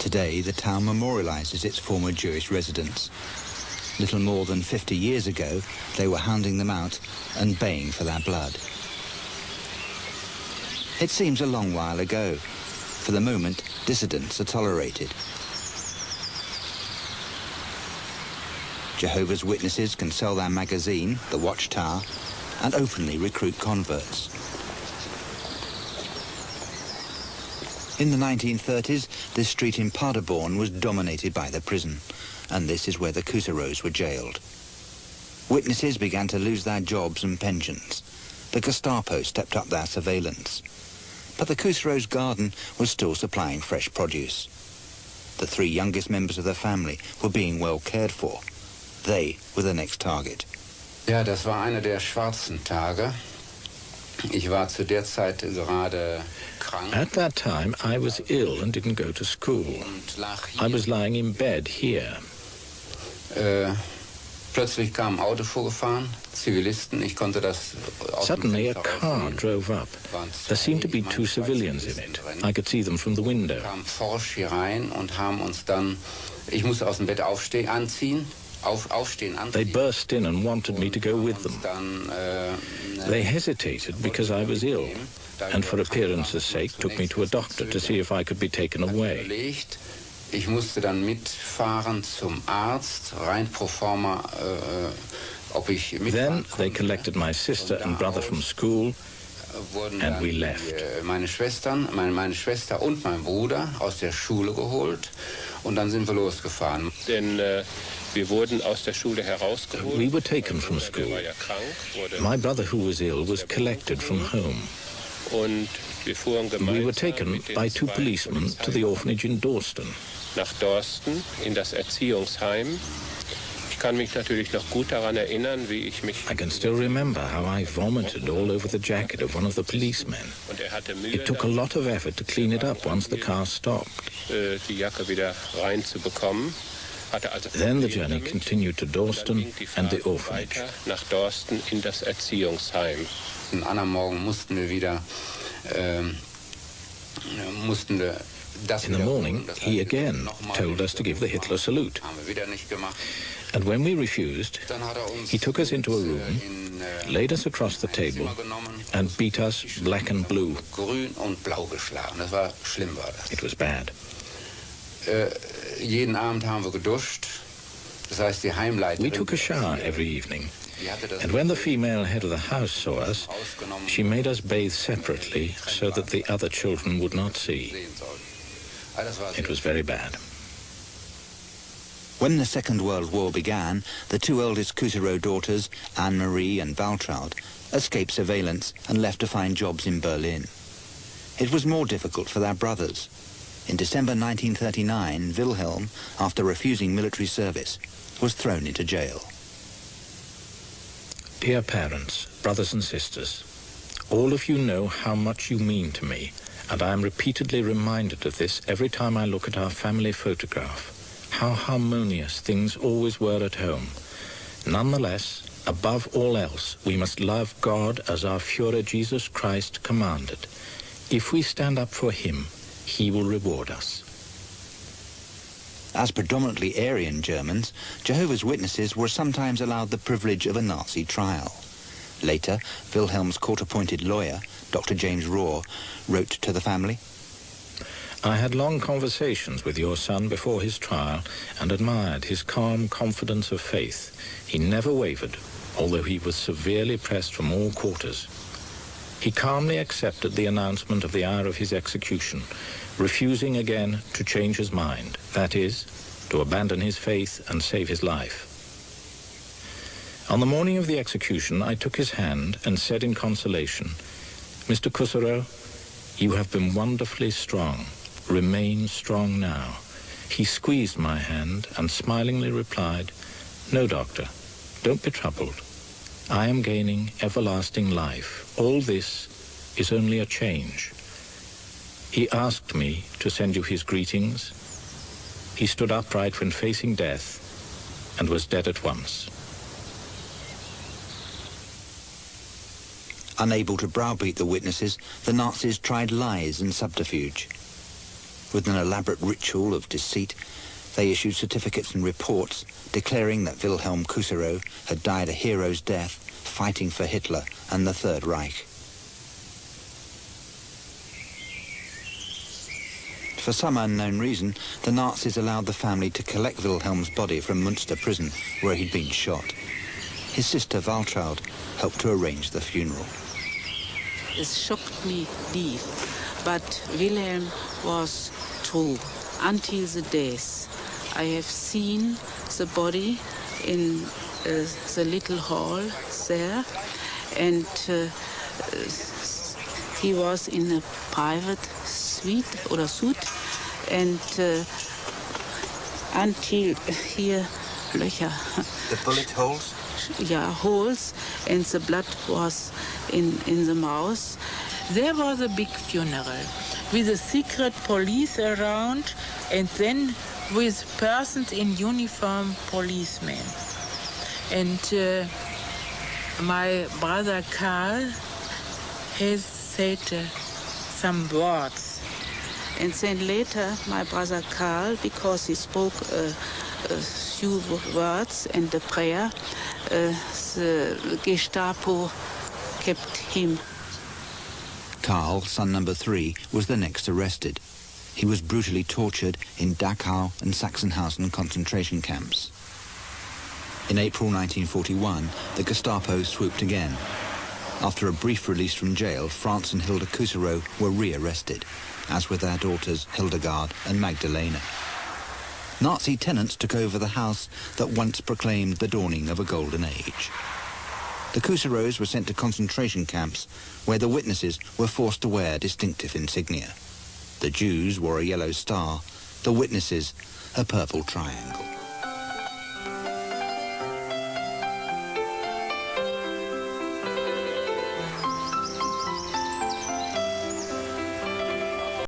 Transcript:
Today, the town memorializes its former Jewish residents. Little more than 50 years ago, they were hounding them out and baying for their blood. It seems a long while ago. For the moment, dissidents are tolerated. Jehovah's Witnesses can sell their magazine, The Watchtower, and openly recruit converts. In the 1930s, this street in Paderborn was dominated by the prison, and this is where the Kuseros were jailed. Witnesses began to lose their jobs and pensions. The Gestapo stepped up their surveillance. But the Kuseros' garden was still supplying fresh produce. The three youngest members of the family were being well cared for. They were the next target. Ja, das war einer der schwarzen Tage. Ich war zu der Zeit gerade krank. At that time, I was ill and didn't go to school. I was lying in bed here. Plötzlich kam ein Auto vorgefahren, Zivilisten. Ich konnte das aus dem Suddenly, a Fenster car raussehen. drove up. There seemed to be two civilians in it. I could see them from the window. Kamen forsch hier rein und haben uns dann, ich musste aus dem Bett aufstehen, anziehen. They burst in and wanted me to go with them. They hesitated because I was ill, and for appearance's sake took me to a doctor to see if I could be taken away. Ich musste dann mitfahren zum Arzt, rein pro forma, ob ich mitfahren Then they collected my sister and brother from school, and we left. Meine Schwester und mein Bruder aus der Schule geholt und dann sind wir losgefahren. Denn wir wurden aus der Schule herausgeholt. We were taken from school. Er war ja krank, My brother, who was ill, was collected from home. und wir fuhren We were gemeinsam taken mit den by two zwei policemen to the orphanage in Dorsten. nach Dorsten in das Erziehungsheim. Ich kann mich natürlich noch gut daran erinnern, wie ich mich... I can still remember how I vomited all over the jacket of one of the policemen. Und er hatte Mühe, It took a lot of effort to clean it up once the car stopped. die Jacke wieder reinzubekommen. Hatte also Then the Probleme journey damit. continued to Dann Dorsten ging die and the Fahrt orphanage. weiter nach Dorsten in das Erziehungsheim. Am anderen Morgen mussten wir wieder, das In the morning, wiederholen. Das he heißt, again nochmal told us to give the Hitler salute. haben wir wieder nicht gemacht. And when we refused, Dann hat uns he took us into a room, laid us across the table, Zimmer genommen, and beat us black and blue. grün und blau geschlagen. Das war schlimm, war das. It was bad. Jeden Abend haben wir geduscht. Das heißt, die Heimleiterin... We took a shower every evening, die hatte das and when the female head of the house saw us, ausgenommen, she made us bathe separately so that the other children would not see. sehen sollten. Das war It was very bad. When the Second World War began, the two eldest Kusero daughters, Anne-Marie and Waltraud, escaped surveillance and left to find jobs in Berlin. It was more difficult for their brothers. In December 1939, Wilhelm, after refusing military service, was thrown into jail. Dear parents, brothers and sisters, all of you know how much you mean to me, and I am repeatedly reminded of this every time I look at our family photograph. How harmonious things always were at home. Nonetheless, above all else, we must love God as our Führer Jesus Christ commanded. If we stand up for him, he will reward us. As predominantly Aryan Germans, Jehovah's Witnesses were sometimes allowed the privilege of a Nazi trial. Later, Wilhelm's court-appointed lawyer, Dr. James Rohr, wrote to the family, I had long conversations with your son before his trial and admired his calm confidence of faith. He never wavered, although he was severely pressed from all quarters. He calmly accepted the announcement of the hour of his execution, refusing again to change his mind, that is, to abandon his faith and save his life. On the morning of the execution, I took his hand and said in consolation, Mr. Kusero, you have been wonderfully strong. Remain strong now. He squeezed my hand and smilingly replied, No, doctor, don't be troubled. I am gaining everlasting life. All this is only a change. He asked me to send you his greetings. He stood upright when facing death and was dead at once. Unable to browbeat the witnesses, the Nazis tried lies and subterfuge. with an elaborate ritual of deceit, they issued certificates and reports declaring that Wilhelm Kuserow had died a hero's death fighting for Hitler and the Third Reich. For some unknown reason, the Nazis allowed the family to collect Wilhelm's body from Münster prison, where he'd been shot. His sister Waltraud helped to arrange the funeral. It shocked me deep, but Wilhelm was true until the death. I have seen the body in the little hall there, and he was in a private suite, and until here, Löcher. The bullet holes? Yeah, holes, and the blood was in the mouth. There was a big funeral with a secret police around, and then with persons in uniform, policemen. And my brother Karl has said some words. And then later, my brother Karl, because he spoke a few words and a prayer, the Gestapo kept him. Karl, son number 3, was the next arrested. He was brutally tortured in Dachau and Sachsenhausen concentration camps. In April 1941, the Gestapo swooped again. After a brief release from jail, Franz and Hilda Kuserow were re-arrested, as with their daughters Hildegard and Magdalena. Nazi tenants took over the house that once proclaimed the dawning of a golden age. The Kuserows were sent to concentration camps, where the witnesses were forced to wear distinctive insignia. The Jews wore a yellow star, the witnesses a purple triangle.